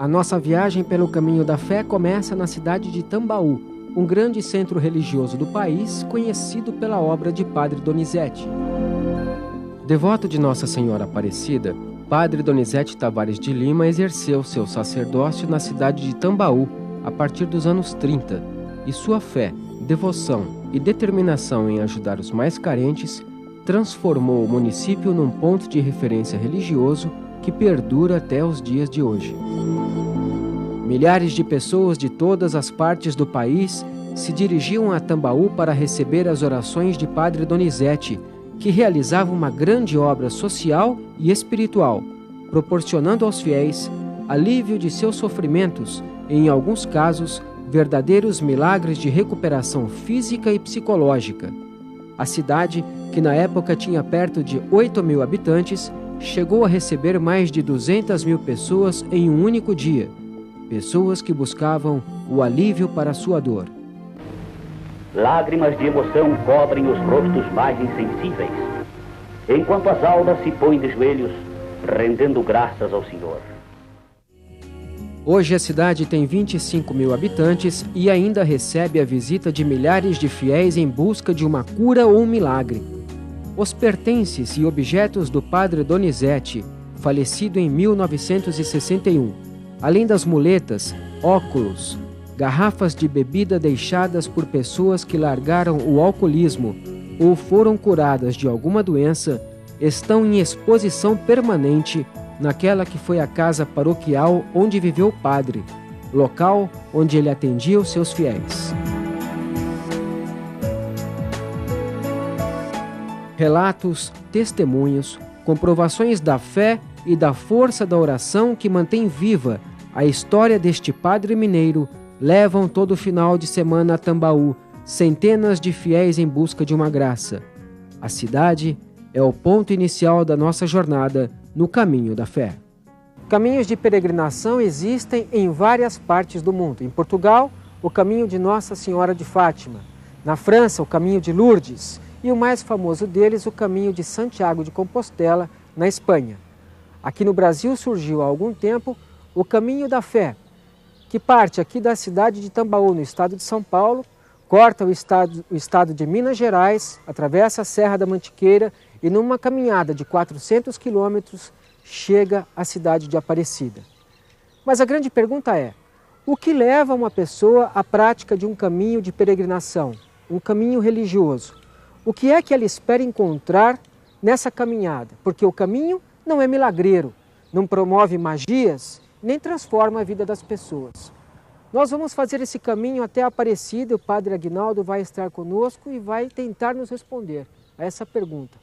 A nossa viagem pelo caminho da fé começa na cidade de Tambaú, um grande centro religioso do país, conhecido pela obra de Padre Donizete. Devoto de Nossa Senhora Aparecida, Padre Donizete Tavares de Lima exerceu seu sacerdócio na cidade de Tambaú a partir dos anos 30, e sua fé, devoção e determinação em ajudar os mais carentes transformou o município num ponto de referência religioso que perdura até os dias de hoje. Milhares de pessoas de todas as partes do país se dirigiam a Tambaú para receber as orações de Padre Donizete, que realizava uma grande obra social e espiritual, proporcionando aos fiéis alívio de seus sofrimentos e, em alguns casos, verdadeiros milagres de recuperação física e psicológica. A cidade, que na época tinha perto de 8.000 habitantes, chegou a receber mais de 200.000 pessoas em um único dia, pessoas que buscavam o alívio para a sua dor. Lágrimas de emoção cobrem os rostos mais insensíveis, enquanto as almas se põem de joelhos, rendendo graças ao Senhor. Hoje a cidade tem 25.000 habitantes e ainda recebe a visita de milhares de fiéis em busca de uma cura ou um milagre. Os pertences e objetos do Padre Donizete, falecido em 1961, além das muletas, óculos, garrafas de bebida deixadas por pessoas que largaram o alcoolismo ou foram curadas de alguma doença, estão em exposição permanente naquela que foi a casa paroquial onde viveu o padre, local onde ele atendia os seus fiéis. Relatos, testemunhos, comprovações da fé e da força da oração que mantém viva a história deste padre mineiro levam todo final de semana a Tambaú centenas de fiéis em busca de uma graça. A cidade é o ponto inicial da nossa jornada no caminho da fé. Caminhos de peregrinação existem em várias partes do mundo. Em Portugal, o caminho de Nossa Senhora de Fátima. Na França, o caminho de Lourdes. E o mais famoso deles, o caminho de Santiago de Compostela, na Espanha. Aqui no Brasil surgiu há algum tempo o Caminho da Fé, que parte aqui da cidade de Tambaú, no estado de São Paulo, corta o estado de Minas Gerais, atravessa a Serra da Mantiqueira e numa caminhada de 400 quilômetros chega à cidade de Aparecida. Mas a grande pergunta é, o que leva uma pessoa à prática de um caminho de peregrinação, um caminho religioso? O que é que ela espera encontrar nessa caminhada? Porque o caminho não é milagreiro, não promove magias, nem transforma a vida das pessoas. Nós vamos fazer esse caminho até Aparecida, o Padre Aguinaldo vai estar conosco e vai tentar nos responder a essa pergunta.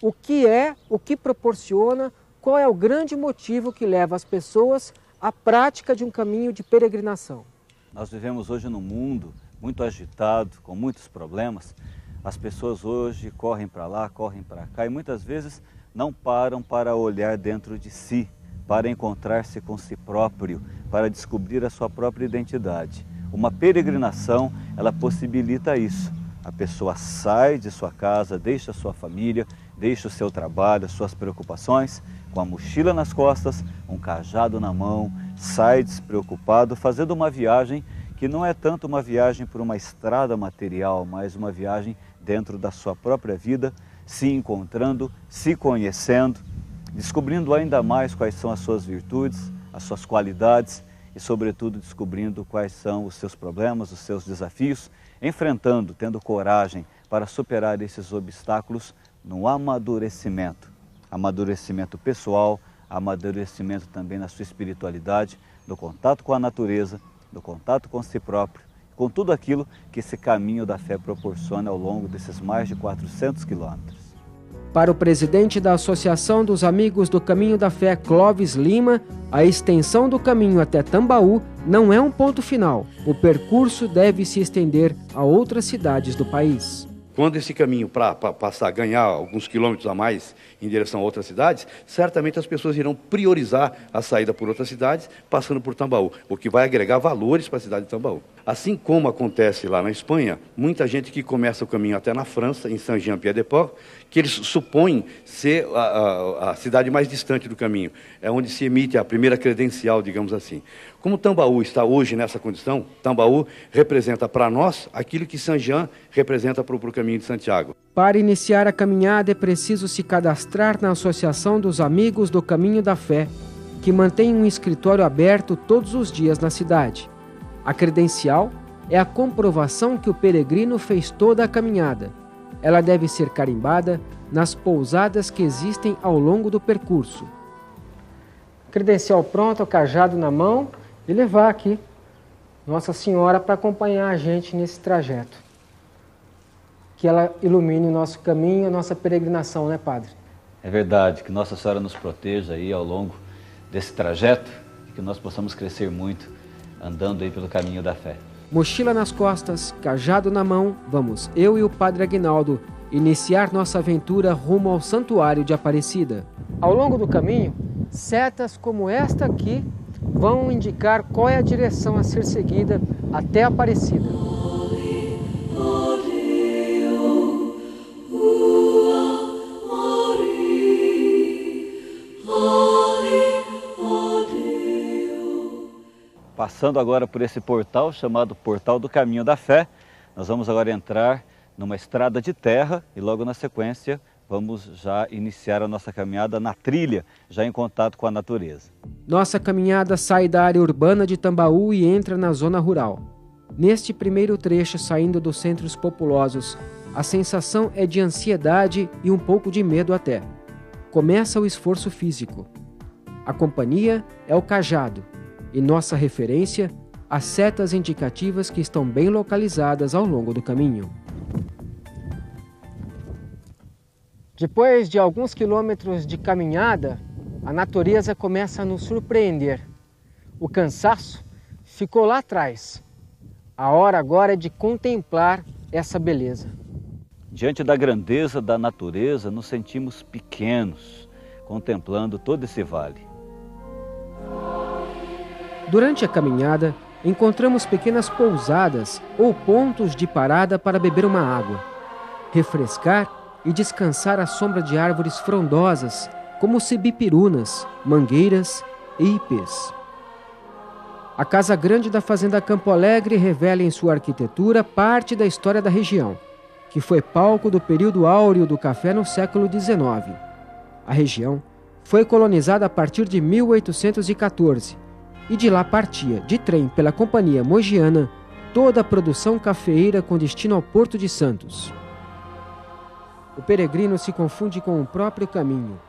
O que proporciona, qual é o grande motivo que leva as pessoas à prática de um caminho de peregrinação? Nós vivemos hoje num mundo muito agitado, com muitos problemas. As pessoas hoje correm para lá, correm para cá e muitas vezes não param para olhar dentro de si, para encontrar-se com si próprio, para descobrir a sua própria identidade. Uma peregrinação, ela possibilita isso. A pessoa sai de sua casa, deixa a sua família, deixa o seu trabalho, as suas preocupações, com a mochila nas costas, um cajado na mão, sai despreocupado, fazendo uma viagem que não é tanto uma viagem por uma estrada material, mas uma viagem dentro da sua própria vida, se encontrando, se conhecendo, descobrindo ainda mais quais são as suas virtudes, as suas qualidades e, sobretudo, descobrindo quais são os seus problemas, os seus desafios, enfrentando, tendo coragem para superar esses obstáculos no amadurecimento. Amadurecimento pessoal, amadurecimento também na sua espiritualidade, no contato com a natureza, no contato com si próprio, com tudo aquilo que esse caminho da fé proporciona ao longo desses mais de 400 quilômetros. Para o presidente da Associação dos Amigos do Caminho da Fé, Clóvis Lima, a extensão do caminho até Tambaú não é um ponto final. O percurso deve se estender a outras cidades do país. Quando esse caminho para passar, ganhar alguns quilômetros a mais em direção a outras cidades, certamente as pessoas irão priorizar a saída por outras cidades, passando por Tambaú, o que vai agregar valores para a cidade de Tambaú. Assim como acontece lá na Espanha, muita gente que começa o caminho até na França, em Saint-Jean-Pied-de-Port, que eles supõem ser a cidade mais distante do caminho, é onde se emite a primeira credencial, digamos assim. Como Tambaú está hoje nessa condição, Tambaú representa para nós aquilo que Saint-Jean representa para o caminho de Santiago. Para iniciar a caminhada é preciso se cadastrar na Associação dos Amigos do Caminho da Fé, que mantém um escritório aberto todos os dias na cidade. A credencial é a comprovação que o peregrino fez toda a caminhada. Ela deve ser carimbada nas pousadas que existem ao longo do percurso. Credencial pronta, o cajado na mão e levar aqui Nossa Senhora para acompanhar a gente nesse trajeto. Que ela ilumine o nosso caminho, a nossa peregrinação, né, Padre? É verdade, que Nossa Senhora nos proteja aí ao longo desse trajeto, que nós possamos crescer muito andando aí pelo caminho da fé. Mochila nas costas, cajado na mão, vamos, eu e o Padre Aguinaldo, iniciar nossa aventura rumo ao Santuário de Aparecida. Ao longo do caminho, setas como esta aqui vão indicar qual é a direção a ser seguida até Aparecida. Passando agora por esse portal chamado Portal do Caminho da Fé, nós vamos agora entrar numa estrada de terra e logo na sequência vamos já iniciar a nossa caminhada na trilha, já em contato com a natureza. Nossa caminhada sai da área urbana de Tambaú e entra na zona rural. Neste primeiro trecho, saindo dos centros populosos, a sensação é de ansiedade e um pouco de medo até. Começa o esforço físico. A companhia é o cajado e nossa referência, as setas indicativas que estão bem localizadas ao longo do caminho. Depois de alguns quilômetros de caminhada, a natureza começa a nos surpreender. O cansaço ficou lá atrás. A hora agora é de contemplar essa beleza. Diante da grandeza da natureza, nos sentimos pequenos, contemplando todo esse vale. Durante a caminhada, encontramos pequenas pousadas ou pontos de parada para beber uma água, refrescar e descansar à sombra de árvores frondosas, como cibipirunas, mangueiras e ipês. A Casa Grande da Fazenda Campo Alegre revela em sua arquitetura parte da história da região, que foi palco do período áureo do café no século XIX. A região foi colonizada a partir de 1814 e de lá partia, de trem pela Companhia Mogiana, toda a produção cafeeira com destino ao Porto de Santos. O peregrino se confunde com o próprio caminho.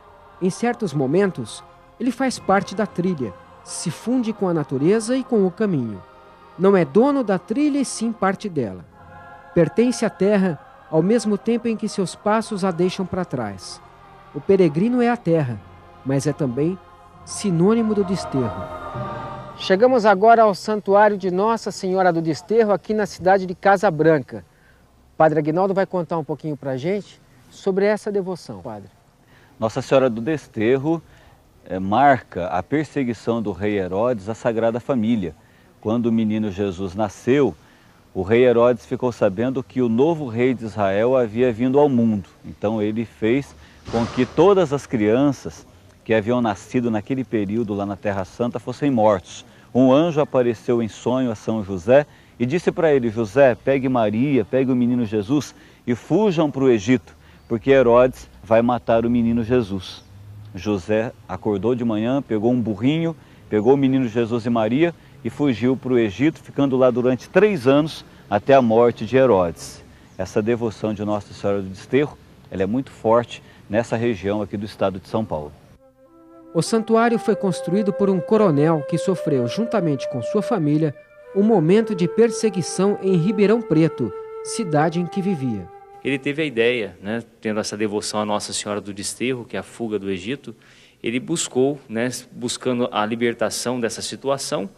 Em certos momentos, ele faz parte da trilha, se funde com a natureza e com o caminho. Não é dono da trilha e sim parte dela. Pertence à terra ao mesmo tempo em que seus passos a deixam para trás. O peregrino é a terra, mas é também sinônimo do desterro. Chegamos agora ao Santuário de Nossa Senhora do Desterro, aqui na cidade de Casa Branca. O Padre Aguinaldo vai contar um pouquinho para a gente sobre essa devoção, Padre. Nossa Senhora do Desterro marca a perseguição do rei Herodes à Sagrada Família. Quando o menino Jesus nasceu, o rei Herodes ficou sabendo que o novo rei de Israel havia vindo ao mundo. Então ele fez com que todas as crianças que haviam nascido naquele período lá na Terra Santa fossem mortos. Um anjo apareceu em sonho a São José e disse para ele: José, pegue Maria, pegue o menino Jesus e fujam para o Egito, porque Herodes vai matar o menino Jesus. José acordou de manhã, pegou um burrinho, pegou o menino Jesus e Maria e fugiu para o Egito, ficando lá durante 3 anos até a morte de Herodes. Essa devoção de Nossa Senhora do Desterro, ela é muito forte nessa região aqui do estado de São Paulo. O santuário foi construído por um coronel que sofreu, juntamente com sua família, um momento de perseguição em Ribeirão Preto, cidade em que vivia. Ele teve a ideia, tendo essa devoção à Nossa Senhora do Desterro, que é a fuga do Egito, ele buscou, buscando a libertação dessa situação,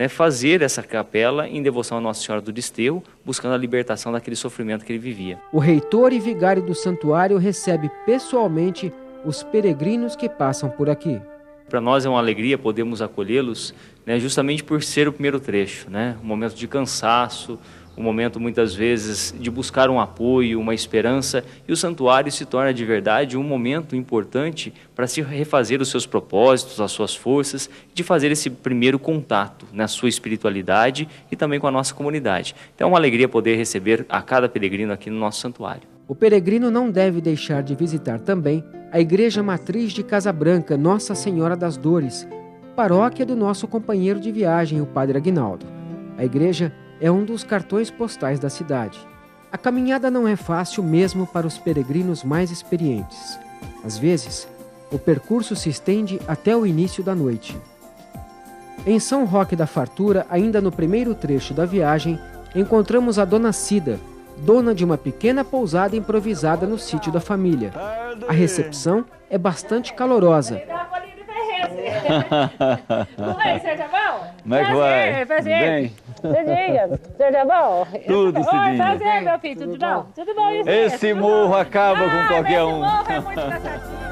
fazer essa capela em devoção à Nossa Senhora do Desterro, buscando a libertação daquele sofrimento que ele vivia. O reitor e vigário do santuário recebe pessoalmente os peregrinos que passam por aqui. Para nós é uma alegria podermos acolhê-los, né, justamente por ser o primeiro trecho, né, um momento de cansaço, um momento muitas vezes de buscar um apoio, uma esperança, e o santuário se torna de verdade um momento importante para se refazer os seus propósitos, as suas forças, de fazer esse primeiro contato na sua espiritualidade e também com a nossa comunidade. Então é uma alegria poder receber a cada peregrino aqui no nosso santuário. O peregrino não deve deixar de visitar também a Igreja Matriz de Casa Branca, Nossa Senhora das Dores, paróquia do nosso companheiro de viagem, o Padre Aguinaldo. A igreja é um dos cartões postais da cidade. A caminhada não é fácil mesmo para os peregrinos mais experientes. Às vezes, o percurso se estende até o início da noite. Em São Roque da Fartura, ainda no primeiro trecho da viagem, encontramos a Dona Cida, dona de uma pequena pousada improvisada no sítio da família. A recepção é bastante calorosa. Como é, senhor, tá bom? Como é que vai? Prazer. Bem? Cidinha, senhor, tá bom? Tudo, Cidinha. Oi, prazer, meu filho, tudo bom? Tudo bom, isso? Esse morro acaba com qualquer um. Esse morro é muito cansativo.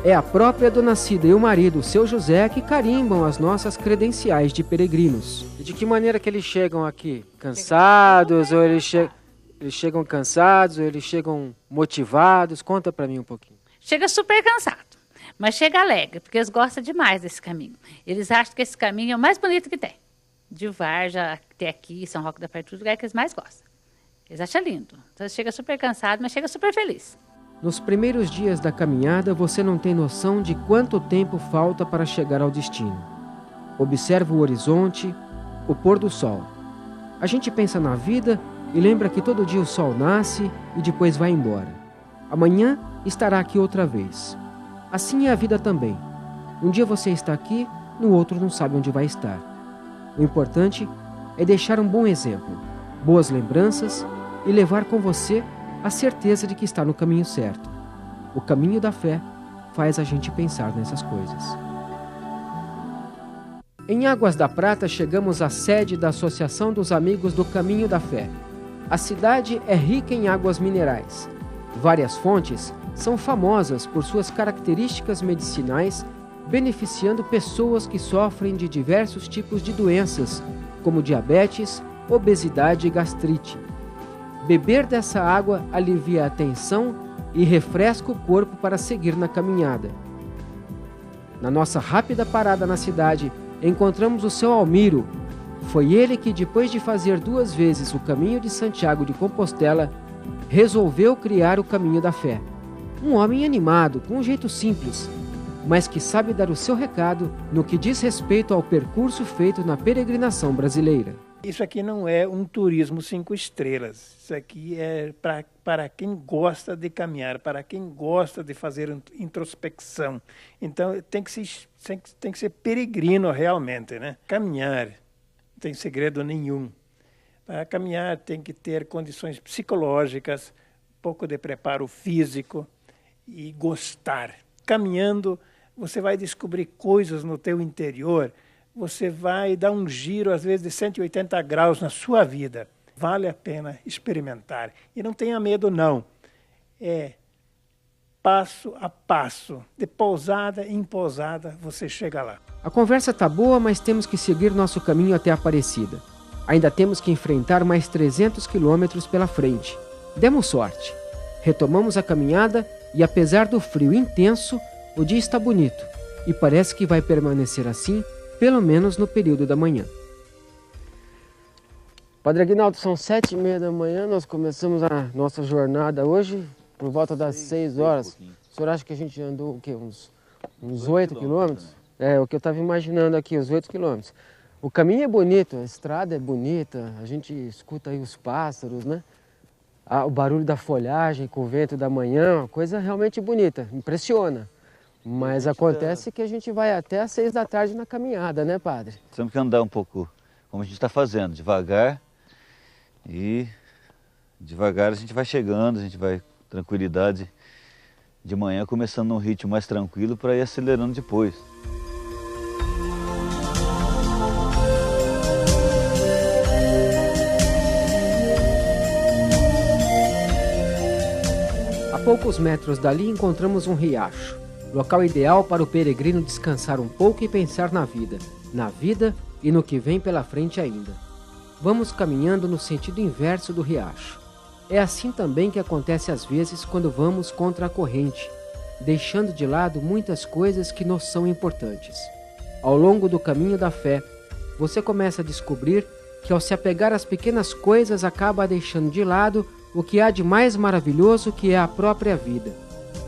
É a própria Dona Cida e o marido, seu José, que carimbam as nossas credenciais de peregrinos. E de que maneira que eles chegam aqui? Cansados ou eles chegam cansados ou eles chegam motivados? Conta pra mim um pouquinho. Chega super cansado, mas chega alegre, porque eles gostam demais desse caminho. Eles acham que esse caminho é o mais bonito que tem. De Varja até aqui, São Roque da Fartura, o lugar que eles mais gostam. Eles acham lindo. Então chega super cansado, mas chega super feliz. Nos primeiros dias da caminhada, você não tem noção de quanto tempo falta para chegar ao destino. Observa o horizonte, o pôr do sol. A gente pensa na vida e lembra que todo dia o sol nasce e depois vai embora. Amanhã estará aqui outra vez. Assim é a vida também. Um dia você está aqui, no outro não sabe onde vai estar. O importante é deixar um bom exemplo, boas lembranças e levar com você a certeza de que está no caminho certo. O caminho da fé faz a gente pensar nessas coisas. Em Águas da Prata chegamos à sede da Associação dos Amigos do Caminho da Fé. A cidade é rica em águas minerais. Várias fontes são famosas por suas características medicinais, beneficiando pessoas que sofrem de diversos tipos de doenças, como diabetes, obesidade e gastrite. Beber dessa água alivia a tensão e refresca o corpo para seguir na caminhada. Na nossa rápida parada na cidade, encontramos o seu Almiro. Foi ele que, depois de fazer 2 vezes o caminho de Santiago de Compostela, resolveu criar o Caminho da Fé. Um homem animado, com um jeito simples, mas que sabe dar o seu recado no que diz respeito ao percurso feito na peregrinação brasileira. Isso aqui não é um turismo 5 estrelas. Isso aqui é para quem gosta de caminhar, para quem gosta de fazer introspecção. Então tem que ser peregrino realmente, né? Caminhar não tem segredo nenhum. Para caminhar tem que ter condições psicológicas, um pouco de preparo físico e gostar. Caminhando, você vai descobrir coisas no teu interior. Você vai dar um giro, às vezes, de 180 graus na sua vida. Vale a pena experimentar. E não tenha medo, não. É passo a passo, de pousada em pousada, você chega lá. A conversa tá boa, mas temos que seguir nosso caminho até Aparecida. Ainda temos que enfrentar mais 300 quilômetros pela frente. Demos sorte. Retomamos a caminhada e, apesar do frio intenso, o dia está bonito. E parece que vai permanecer assim, pelo menos no período da manhã. Padre Aguinaldo, são 7h30 da manhã, nós começamos a nossa jornada hoje, por volta das 6 horas. O senhor acha que a gente andou o quê? Uns 8 quilômetros? É, o que eu estava imaginando aqui, os 8 quilômetros. O caminho é bonito, a estrada é bonita, a gente escuta aí os pássaros, né? O barulho da folhagem com o vento da manhã, uma coisa realmente bonita, impressiona. Mas acontece que a gente vai até às 6 da tarde na caminhada, né, padre? Temos que andar um pouco, como a gente está fazendo, devagar. E devagar a gente vai chegando, a gente vai com tranquilidade de manhã, começando num ritmo mais tranquilo para ir acelerando depois. A poucos metros dali encontramos um riacho, local ideal para o peregrino descansar um pouco e pensar na vida e no que vem pela frente ainda. Vamos caminhando no sentido inverso do riacho. É assim também que acontece às vezes quando vamos contra a corrente, deixando de lado muitas coisas que nos são importantes. Ao longo do caminho da fé, você começa a descobrir que ao se apegar às pequenas coisas acaba deixando de lado o que há de mais maravilhoso, que é a própria vida.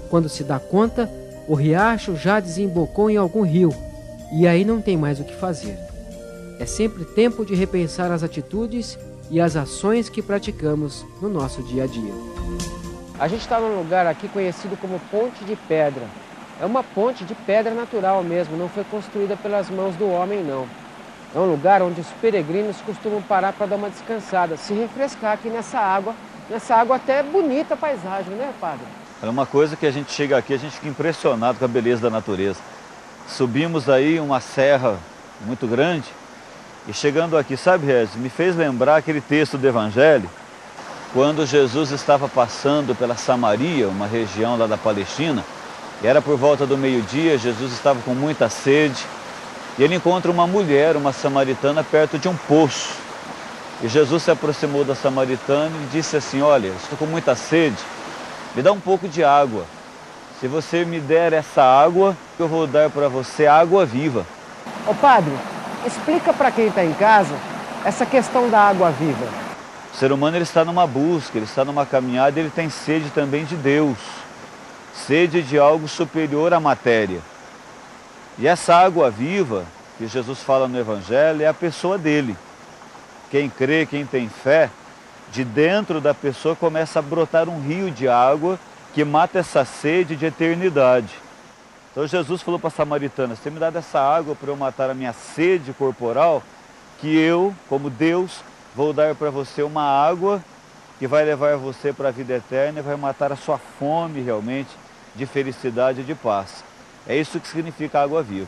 Quando se dá conta, o riacho já desembocou em algum rio, e aí não tem mais o que fazer. É sempre tempo de repensar as atitudes e as ações que praticamos no nosso dia a dia. A gente está num lugar aqui conhecido como Ponte de Pedra. É uma ponte de pedra natural mesmo, não foi construída pelas mãos do homem, não. É um lugar onde os peregrinos costumam parar para dar uma descansada, se refrescar aqui nessa água até bonita a paisagem, né, padre? É uma coisa que a gente chega aqui, a gente fica impressionado com a beleza da natureza. Subimos aí uma serra muito grande e chegando aqui, sabe, Regis, me fez lembrar aquele texto do Evangelho, quando Jesus estava passando pela Samaria, uma região lá da Palestina, e era por volta do meio-dia, Jesus estava com muita sede, e ele encontra uma mulher, uma samaritana, perto de um poço. E Jesus se aproximou da samaritana e disse assim: olha, estou com muita sede, me dá um pouco de água. Se você me der essa água, eu vou dar para você água viva. Ô padre, explica para quem está em casa essa questão da água viva. O ser humano ele está numa busca, ele está numa caminhada, ele tem sede também de Deus. Sede de algo superior à matéria. E essa água viva, que Jesus fala no Evangelho, é a pessoa dele. Quem crê, quem tem fé, de dentro da pessoa começa a brotar um rio de água que mata essa sede de eternidade. Então Jesus falou para a samaritana: você me dá dessa água para eu matar a minha sede corporal, que eu, como Deus, vou dar para você uma água que vai levar você para a vida eterna e vai matar a sua fome realmente de felicidade e de paz. É isso que significa água viva.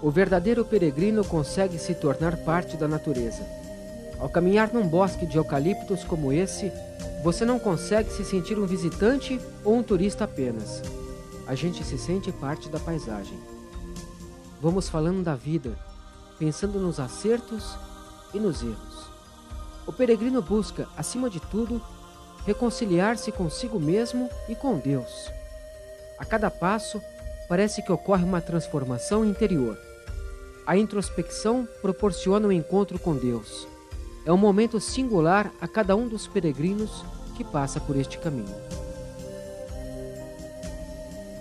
O verdadeiro peregrino consegue se tornar parte da natureza. Ao caminhar num bosque de eucaliptos como esse, você não consegue se sentir um visitante ou um turista apenas. A gente se sente parte da paisagem. Vamos falando da vida, pensando nos acertos e nos erros. O peregrino busca, acima de tudo, reconciliar-se consigo mesmo e com Deus. A cada passo, parece que ocorre uma transformação interior. A introspecção proporciona um encontro com Deus. É um momento singular a cada um dos peregrinos que passa por este caminho.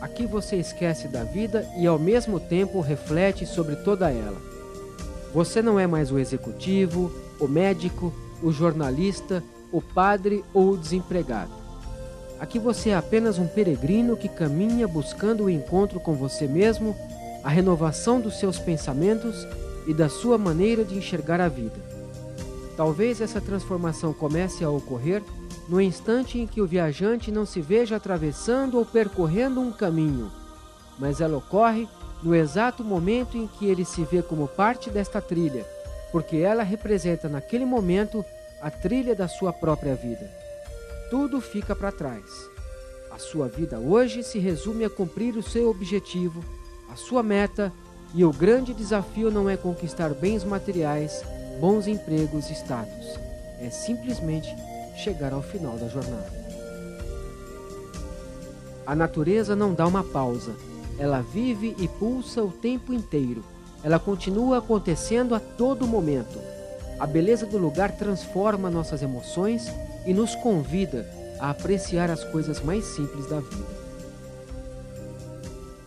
Aqui você esquece da vida e ao mesmo tempo reflete sobre toda ela. Você não é mais o executivo, o médico, o jornalista, o padre ou o desempregado. Aqui você é apenas um peregrino que caminha buscando o encontro com você mesmo, a renovação dos seus pensamentos e da sua maneira de enxergar a vida. Talvez essa transformação comece a ocorrer no instante em que o viajante não se veja atravessando ou percorrendo um caminho, mas ela ocorre no exato momento em que ele se vê como parte desta trilha, porque ela representa naquele momento a trilha da sua própria vida. Tudo fica para trás. A sua vida hoje se resume a cumprir o seu objetivo, a sua meta, e o grande desafio não é conquistar bens materiais, bons empregos e status. É simplesmente chegar ao final da jornada. A natureza não dá uma pausa. Ela vive e pulsa o tempo inteiro. Ela continua acontecendo a todo momento. A beleza do lugar transforma nossas emoções e nos convida a apreciar as coisas mais simples da vida.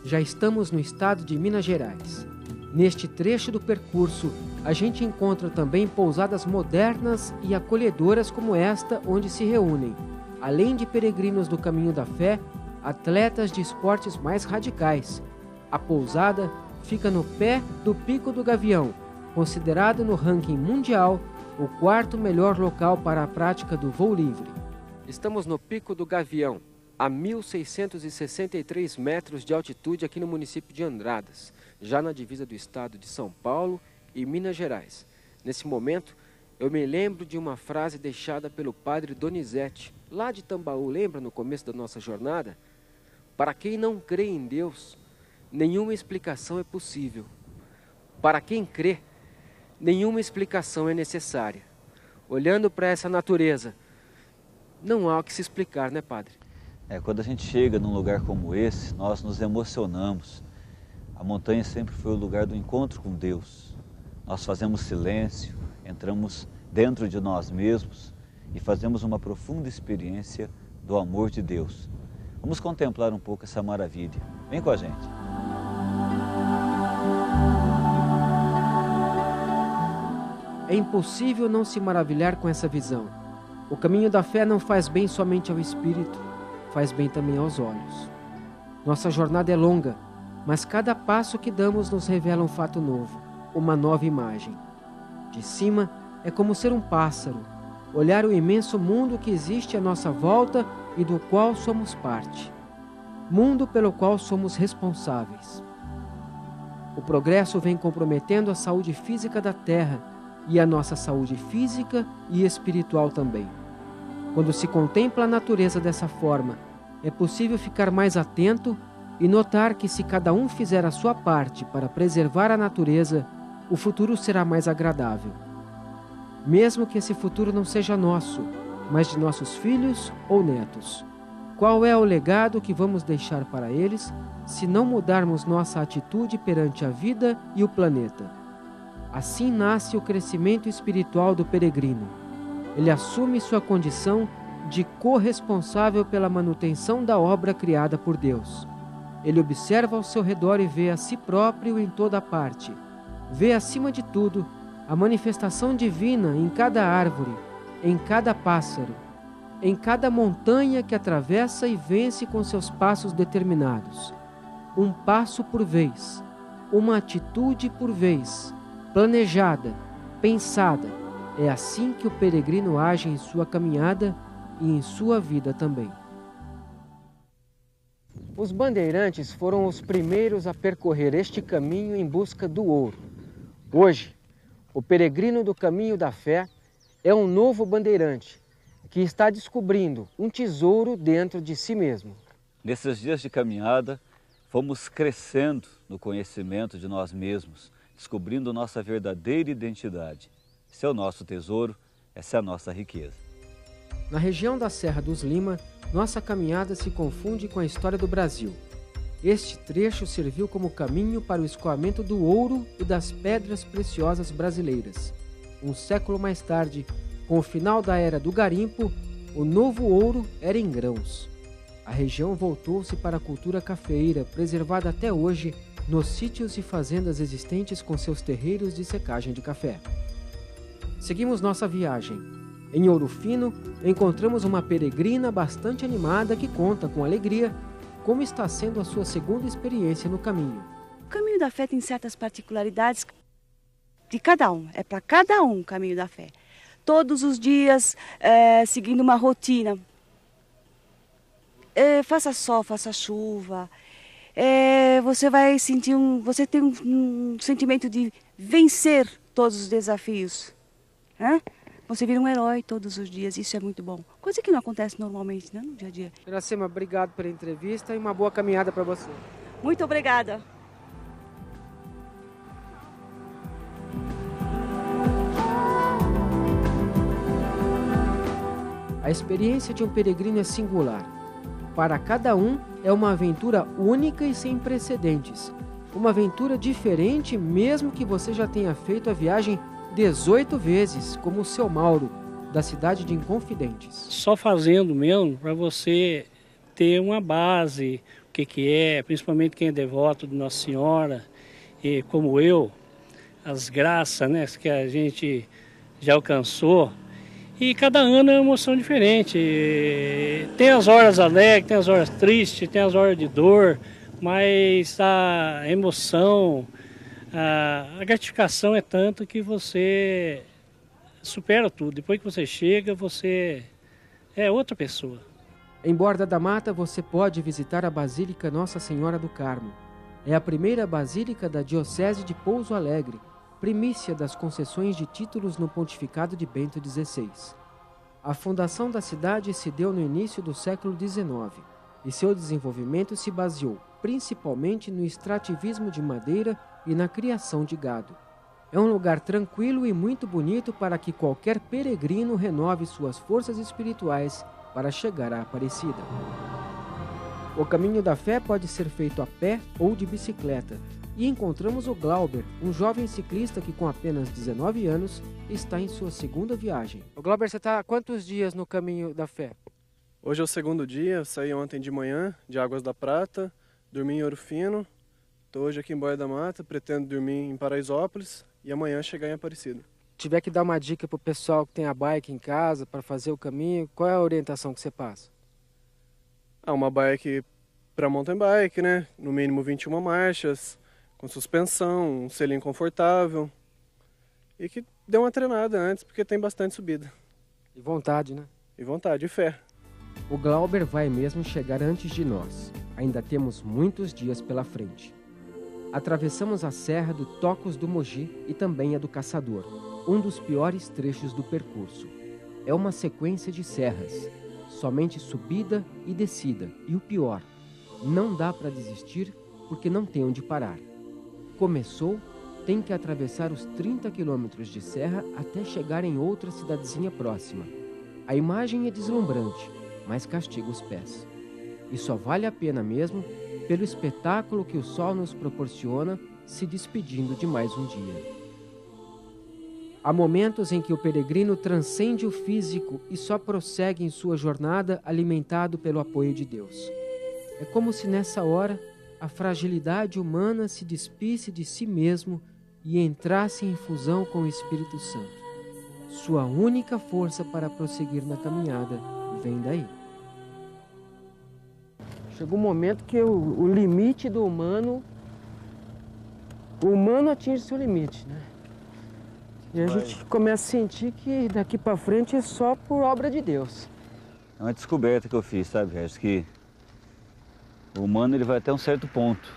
Já estamos no estado de Minas Gerais. Neste trecho do percurso, a gente encontra também pousadas modernas e acolhedoras como esta, onde se reúnem, além de peregrinos do caminho da fé, atletas de esportes mais radicais. A pousada fica no pé do Pico do Gavião, considerado no ranking mundial o quarto melhor local para a prática do voo livre. Estamos no Pico do Gavião, a 1.663 metros de altitude aqui no município de Andradas, já na divisa do estado de São Paulo e Minas Gerais. Nesse momento, Eu me lembro de uma frase deixada pelo padre Donizete, lá de Tambaú, lembra no começo da nossa jornada? Para quem não crê em Deus, nenhuma explicação é possível. Para quem crê, nenhuma explicação é necessária. Olhando para essa natureza, não há o que se explicar, né, padre? Quando a gente chega num lugar como esse, nós nos emocionamos. A montanha sempre foi o lugar do encontro com Deus. Nós fazemos silêncio, entramos dentro de nós mesmos e fazemos uma profunda experiência do amor de Deus. Vamos contemplar um pouco essa maravilha. Vem com a gente. É impossível não se maravilhar com essa visão. O caminho da fé não faz bem somente ao espírito, faz bem também aos olhos. Nossa jornada é longa, mas cada passo que damos nos revela um fato novo, uma nova imagem. De cima é como ser um pássaro, olhar o imenso mundo que existe à nossa volta e do qual somos parte. Mundo pelo qual somos responsáveis. O progresso vem comprometendo a saúde física da Terra e a nossa saúde física e espiritual também. Quando se contempla a natureza dessa forma, é possível ficar mais atento e notar que se cada um fizer a sua parte para preservar a natureza, o futuro será mais agradável. Mesmo que esse futuro não seja nosso, mas de nossos filhos ou netos. Qual é o legado que vamos deixar para eles se não mudarmos nossa atitude perante a vida e o planeta? Assim nasce o crescimento espiritual do peregrino. Ele assume sua condição de corresponsável pela manutenção da obra criada por Deus. Ele observa ao seu redor e vê a si próprio em toda parte. Vê, acima de tudo, a manifestação divina em cada árvore, em cada pássaro, em cada montanha que atravessa e vence com seus passos determinados. Um passo por vez, uma atitude por vez, planejada, pensada. É assim que o peregrino age em sua caminhada e em sua vida também. Os bandeirantes foram os primeiros a percorrer este caminho em busca do ouro. Hoje, o peregrino do caminho da fé é um novo bandeirante que está descobrindo um tesouro dentro de si mesmo. Nesses dias de caminhada, fomos crescendo no conhecimento de nós mesmos, descobrindo nossa verdadeira identidade. Esse é o nosso tesouro, essa é a nossa riqueza. Na região da Serra dos Lima, nossa caminhada se confunde com a história do Brasil. Este trecho serviu como caminho para o escoamento do ouro e das pedras preciosas brasileiras. Um século mais tarde, com o final da era do garimpo, o novo ouro era em grãos. A região voltou-se para a cultura cafeeira, preservada até hoje nos sítios e fazendas existentes com seus terreiros de secagem de café. Seguimos nossa viagem. Em Ouro Fino, encontramos uma peregrina bastante animada que conta com alegria como está sendo a sua segunda experiência no caminho. O caminho da fé tem certas particularidades de cada um, é para cada um o caminho da fé. Todos os dias, seguindo uma rotina. Faça sol, faça chuva. Você vai sentir você tem um sentimento de vencer todos os desafios. Você vira um herói todos os dias, isso é muito bom. Coisa que não acontece normalmente, né, no dia a dia. Iracema, obrigado pela entrevista e uma boa caminhada para você. Muito obrigada. A experiência de um peregrino é singular. Para cada um, é uma aventura única e sem precedentes. Uma aventura diferente, mesmo que você já tenha feito a viagem 18 vezes, como o seu Mauro, da cidade de Inconfidentes. Só fazendo mesmo, para você ter uma base, o que é, principalmente quem é devoto de Nossa Senhora, e como eu, as graças, né, que a gente já alcançou. E cada ano é uma emoção diferente. Tem as horas alegres, tem as horas tristes, tem as horas de dor, mas a emoção, a gratificação é tanto que você supera tudo. Depois que você chega, você é outra pessoa. Em Borda da Mata, você pode visitar a Basílica Nossa Senhora do Carmo. É a primeira basílica da Diocese de Pouso Alegre, primícia das concessões de títulos no pontificado de Bento XVI. A fundação da cidade se deu no início do século XIX e seu desenvolvimento se baseou principalmente no extrativismo de madeira e na criação de gado. É um lugar tranquilo e muito bonito para que qualquer peregrino renove suas forças espirituais para chegar à Aparecida. O caminho da fé pode ser feito a pé ou de bicicleta, e encontramos o Glauber, um jovem ciclista que com apenas 19 anos está em sua segunda viagem. O Glauber, você está há quantos dias no caminho da fé? Hoje é o segundo dia, saí ontem de manhã de Águas da Prata, dormi em Ouro Fino, estou hoje aqui em Boia da Mata, pretendo dormir em Paraisópolis e amanhã chegar em Aparecida. Tiver que dar uma dica para o pessoal que tem a bike em casa para fazer o caminho, qual é a orientação que você passa? Uma bike para mountain bike, né? No mínimo 21 marchas, com suspensão, um selinho confortável e que dê uma treinada antes, porque tem bastante subida. E vontade, né? E vontade, e fé. O Glauber vai mesmo chegar antes de nós. Ainda temos muitos dias pela frente. Atravessamos a serra do Tocos do Mogi e também a do Caçador, um dos piores trechos do percurso. É uma sequência de serras, somente subida e descida, e o pior, não dá para desistir porque não tem onde parar. Começou, tem que atravessar os 30 quilômetros de serra até chegar em outra cidadezinha próxima. A imagem é deslumbrante, mas castiga os pés. E só vale a pena mesmo pelo espetáculo que o sol nos proporciona se despedindo de mais um dia. Há momentos em que o peregrino transcende o físico e só prossegue em sua jornada alimentado pelo apoio de Deus. É como se nessa hora a fragilidade humana se despisse de si mesmo e entrasse em fusão com o Espírito Santo. Sua única força para prosseguir na caminhada vem daí. Chegou um momento que o limite do humano, o humano atinge seu limite, né? E a gente começa a sentir que daqui para frente é só por obra de Deus. É uma descoberta que eu fiz, sabe, Regis, que o humano ele vai até um certo ponto.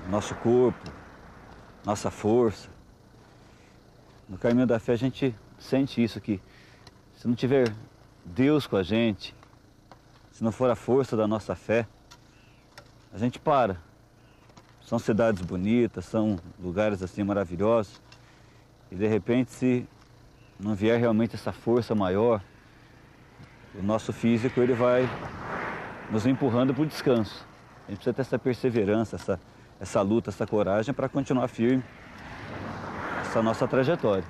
Nosso corpo, nossa força. No caminho da fé a gente sente isso aqui. Se não tiver Deus com a gente, se não for a força da nossa fé, a gente para. São cidades bonitas, são lugares assim maravilhosos. E de repente, se não vier realmente essa força maior, o nosso físico ele vai nos empurrando para o descanso. A gente precisa ter essa perseverança, essa luta, essa coragem para continuar firme essa nossa trajetória.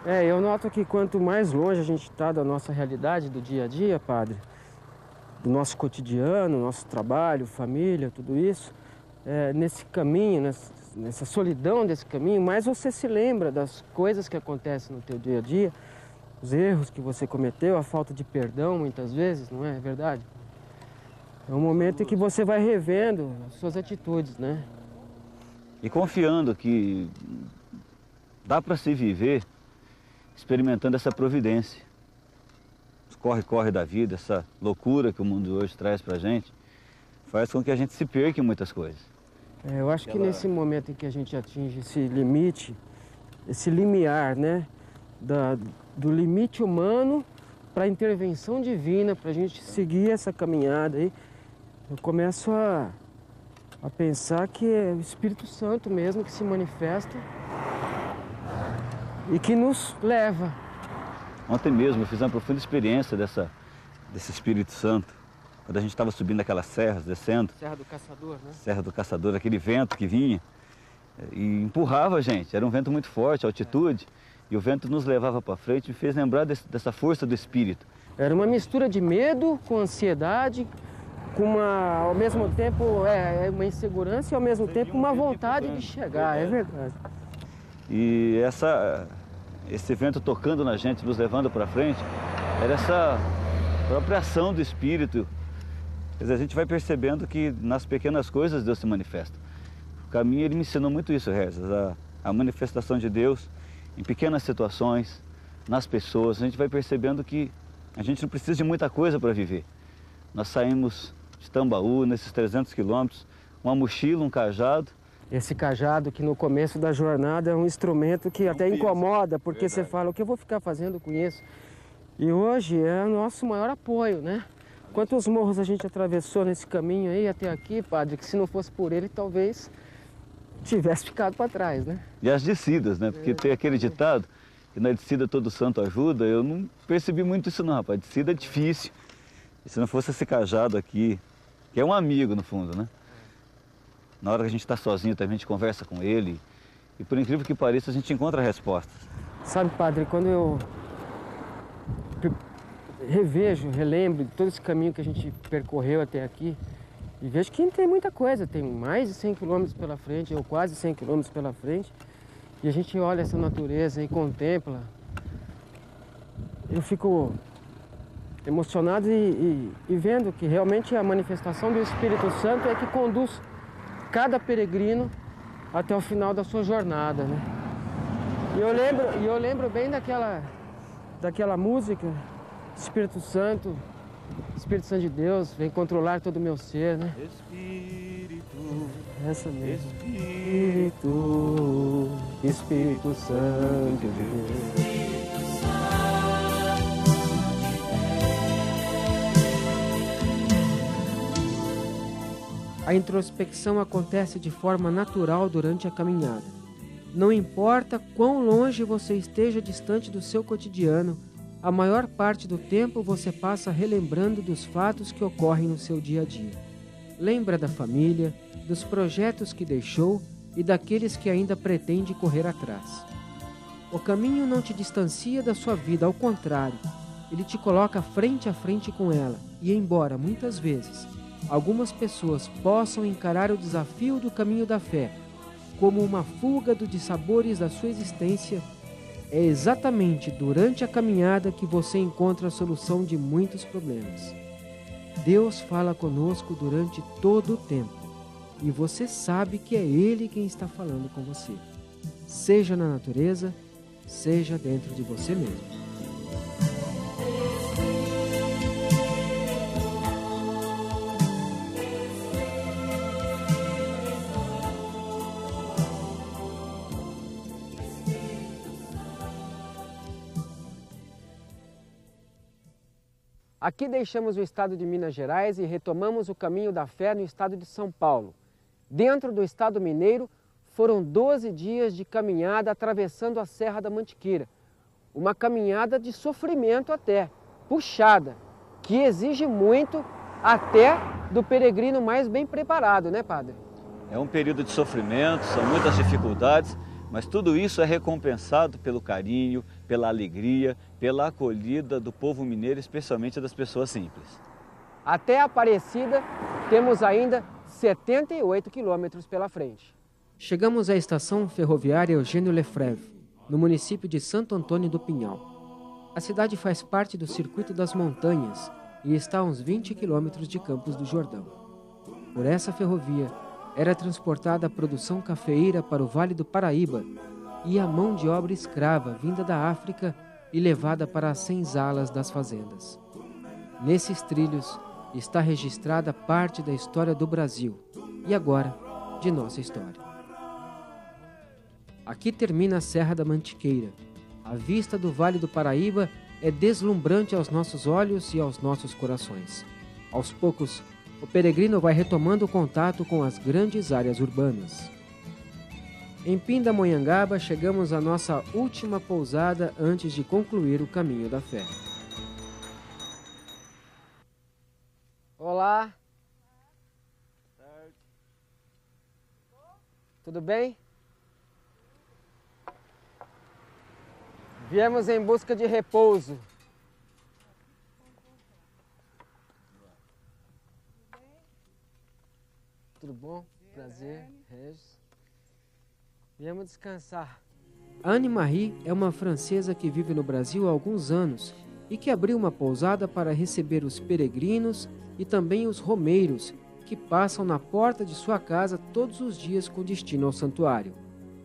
Eu noto que quanto mais longe a gente está da nossa realidade, do dia a dia, padre, do nosso cotidiano, nosso trabalho, família, tudo isso, nesse caminho, nessa solidão desse caminho, mais você se lembra das coisas que acontecem no teu dia a dia, os erros que você cometeu, a falta de perdão muitas vezes, não é verdade? É um momento em que você vai revendo as suas atitudes, né? E confiando que dá para se viver experimentando essa providência. Os corre-corre da vida, essa loucura que o mundo hoje traz pra gente, faz com que a gente se perca em muitas coisas. Eu acho que nesse momento em que a gente atinge esse limite, esse limiar, né, do limite humano para a intervenção divina, para a gente seguir essa caminhada aí, eu começo a pensar que é o Espírito Santo mesmo que se manifesta e que nos leva. Ontem mesmo eu fiz uma profunda experiência desse Espírito Santo. Quando a gente estava subindo aquelas serras, descendo. Serra do Caçador, né? Serra do Caçador, aquele vento que vinha e empurrava a gente. Era um vento muito forte, altitude. E o vento nos levava para frente e me fez lembrar dessa força do Espírito. Era uma mistura de medo com ansiedade, com ao mesmo tempo uma insegurança e ao mesmo tempo uma vontade de chegar, é verdade. E esse vento tocando na gente, nos levando para frente, era essa própria ação do Espírito. Quer dizer, a gente vai percebendo que nas pequenas coisas Deus se manifesta. O caminho ele me ensinou muito isso, Regis, a manifestação de Deus em pequenas situações, nas pessoas. A gente vai percebendo que a gente não precisa de muita coisa para viver. Nós saímos de Tambaú, nesses 300 quilômetros, uma mochila, um cajado Esse cajado que no começo da jornada é um instrumento que até incomoda, porque você fala, o que eu vou ficar fazendo com isso? E hoje é o nosso maior apoio, né? Quantos morros a gente atravessou nesse caminho aí até aqui, padre, que se não fosse por ele, talvez tivesse ficado para trás, né? E as descidas, né? Porque tem aquele ditado que na descida todo santo ajuda. Eu não percebi muito isso não, rapaz. Descida é difícil. E se não fosse esse cajado aqui, que é um amigo no fundo, né? Na hora que a gente está sozinho também, a gente conversa com ele. E por incrível que pareça, a gente encontra respostas. Sabe, padre, quando eu revejo, relembro todo esse caminho que a gente percorreu até aqui, e vejo que tem muita coisa, tem mais de 100 quilômetros pela frente, ou quase 100 quilômetros pela frente, e a gente olha essa natureza e contempla. Eu fico emocionado e vendo que realmente a manifestação do Espírito Santo é que conduz cada peregrino até o final da sua jornada, né? E eu lembro bem daquela música, Espírito Santo de Deus, vem controlar todo o meu ser, né? Essa mesmo. Espírito Santo de Deus. A introspecção acontece de forma natural durante a caminhada. Não importa quão longe você esteja distante do seu cotidiano, a maior parte do tempo você passa relembrando dos fatos que ocorrem no seu dia a dia. Lembra da família, dos projetos que deixou e daqueles que ainda pretende correr atrás. O caminho não te distancia da sua vida, ao contrário, ele te coloca frente a frente com ela. E embora muitas vezes algumas pessoas possam encarar o desafio do caminho da fé como uma fuga dos dissabores da sua existência, é exatamente durante a caminhada que você encontra a solução de muitos problemas. Deus fala conosco durante todo o tempo, e você sabe que é Ele quem está falando com você, seja na natureza, seja dentro de você mesmo. Aqui deixamos o estado de Minas Gerais e retomamos o caminho da fé no estado de São Paulo. Dentro do estado mineiro, foram 12 dias de caminhada atravessando a Serra da Mantiqueira. Uma caminhada de sofrimento até, puxada, que exige muito até do peregrino mais bem preparado, né, padre? É um período de sofrimento, são muitas dificuldades, mas tudo isso é recompensado pelo carinho, pela alegria, pela acolhida do povo mineiro, especialmente das pessoas simples. Até Aparecida, temos ainda 78 quilômetros pela frente. Chegamos à estação ferroviária Eugênio Lefebvre, no município de Santo Antônio do Pinhal. A cidade faz parte do Circuito das Montanhas e está a uns 20 quilômetros de Campos do Jordão. Por essa ferrovia, era transportada a produção cafeeira para o Vale do Paraíba e a mão de obra escrava vinda da África e levada para as senzalas das fazendas. Nesses trilhos está registrada parte da história do Brasil e agora de nossa história. Aqui termina a Serra da Mantiqueira. A vista do Vale do Paraíba é deslumbrante aos nossos olhos e aos nossos corações. Aos poucos, o peregrino vai retomando o contato com as grandes áreas urbanas. Em Pindamonhangaba, chegamos à nossa última pousada antes de concluir o caminho da fé. Olá. Tudo bem? Viemos em busca de repouso. Tudo bom? Prazer, Regis. Viemos descansar. Anne-Marie é uma francesa que vive no Brasil há alguns anos e que abriu uma pousada para receber os peregrinos e também os romeiros que passam na porta de sua casa todos os dias com destino ao santuário.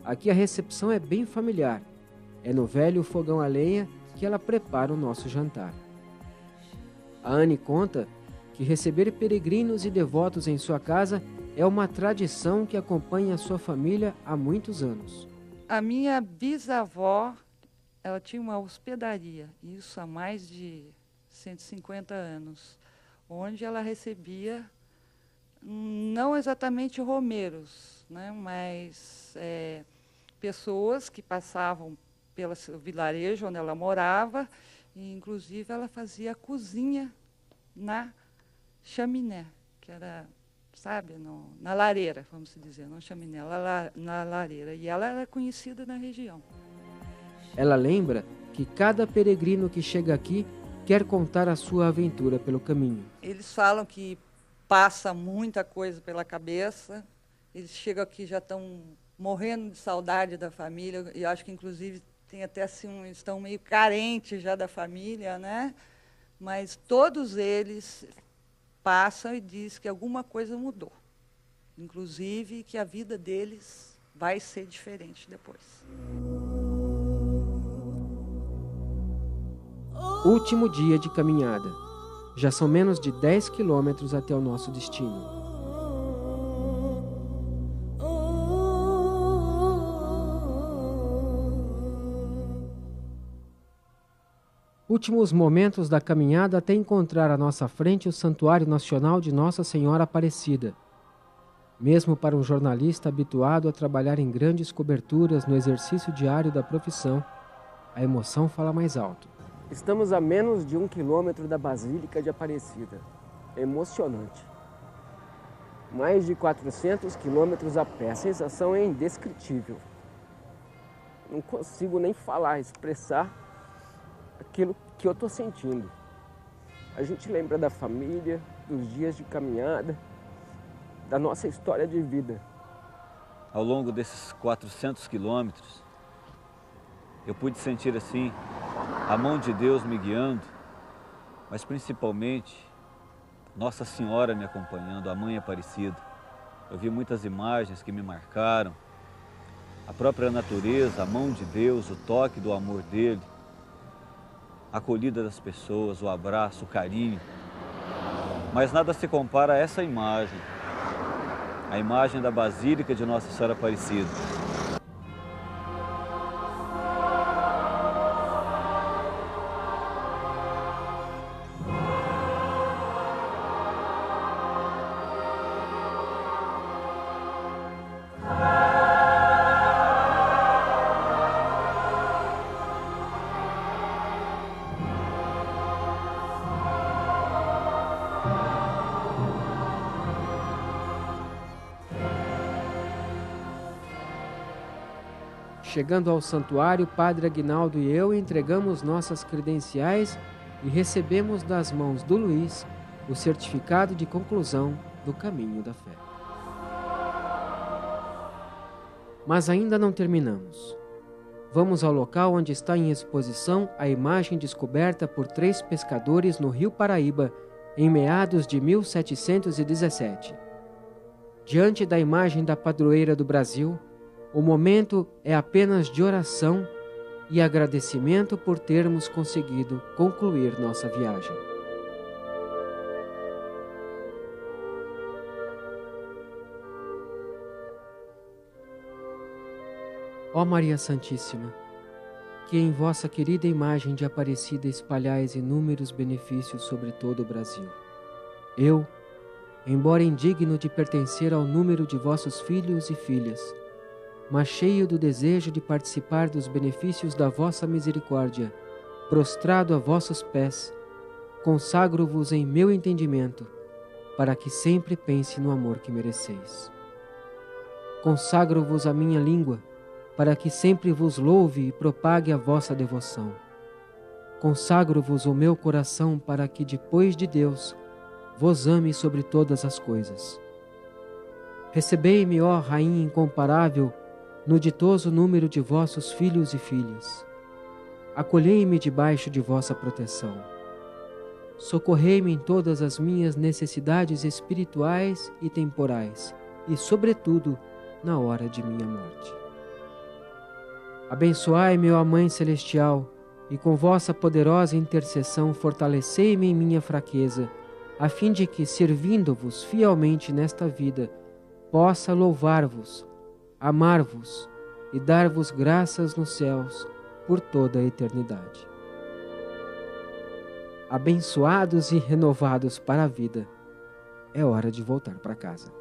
Aqui a recepção é bem familiar. É no velho fogão a lenha que ela prepara o nosso jantar. A Anne conta que receber peregrinos e devotos em sua casa é uma tradição que acompanha a sua família há muitos anos. A minha bisavó, ela tinha uma hospedaria, isso há mais de 150 anos, onde ela recebia, não exatamente romeiros, né, mas pessoas que passavam pelo vilarejo onde ela morava, e inclusive ela fazia a cozinha na chaminé, que era, sabe, na lareira, vamos dizer, não chaminé, na lareira. E ela era conhecida na região. Ela lembra que cada peregrino que chega aqui quer contar a sua aventura pelo caminho. Eles falam que passa muita coisa pela cabeça, eles chegam aqui já estão morrendo de saudade da família, e acho que inclusive tem até assim, estão meio carentes já da família, né? Mas todos eles passam e dizem que alguma coisa mudou. Inclusive que a vida deles vai ser diferente depois. Último dia de caminhada. Já são menos de 10 quilômetros até o nosso destino. Últimos momentos da caminhada até encontrar à nossa frente o Santuário Nacional de Nossa Senhora Aparecida. Mesmo para um jornalista habituado a trabalhar em grandes coberturas no exercício diário da profissão, a emoção fala mais alto. Estamos a menos de 1 quilômetro da Basílica de Aparecida. É emocionante. Mais de 400 quilômetros a pé. A sensação é indescritível. Não consigo nem falar, expressar aquilo que eu estou sentindo. A gente lembra da família, dos dias de caminhada, da nossa história de vida. Ao longo desses 400 quilômetros, eu pude sentir assim a mão de Deus me guiando, mas principalmente Nossa Senhora me acompanhando, a Mãe Aparecida. Eu vi muitas imagens que me marcaram, a própria natureza, a mão de Deus, o toque do amor dele, a acolhida das pessoas, o abraço, o carinho. Mas nada se compara a essa imagem, a imagem da Basílica de Nossa Senhora Aparecida. Chegando ao santuário, Padre Aguinaldo e eu entregamos nossas credenciais e recebemos das mãos do Luiz o certificado de conclusão do caminho da fé. Mas ainda não terminamos. Vamos ao local onde está em exposição a imagem descoberta por 3 pescadores no Rio Paraíba em meados de 1717. Diante da imagem da padroeira do Brasil, o momento é apenas de oração e agradecimento por termos conseguido concluir nossa viagem. Ó Maria Santíssima, que em vossa querida imagem de Aparecida espalhais inúmeros benefícios sobre todo o Brasil. Eu, embora indigno de pertencer ao número de vossos filhos e filhas, mas cheio do desejo de participar dos benefícios da vossa misericórdia, prostrado a vossos pés, consagro-vos em meu entendimento, para que sempre pense no amor que mereceis. Consagro-vos a minha língua, para que sempre vos louve e propague a vossa devoção. Consagro-vos o meu coração, para que, depois de Deus, vos ame sobre todas as coisas. Recebei-me, ó Rainha incomparável, no ditoso número de vossos filhos e filhas. Acolhei-me debaixo de vossa proteção. Socorrei-me em todas as minhas necessidades espirituais e temporais, e, sobretudo, na hora de minha morte. Abençoai-me, ó Mãe Celestial, e com vossa poderosa intercessão fortalecei-me em minha fraqueza, a fim de que, servindo-vos fielmente nesta vida, possa louvar-vos, amar-vos e dar-vos graças nos céus por toda a eternidade. Abençoados e renovados para a vida, é hora de voltar para casa.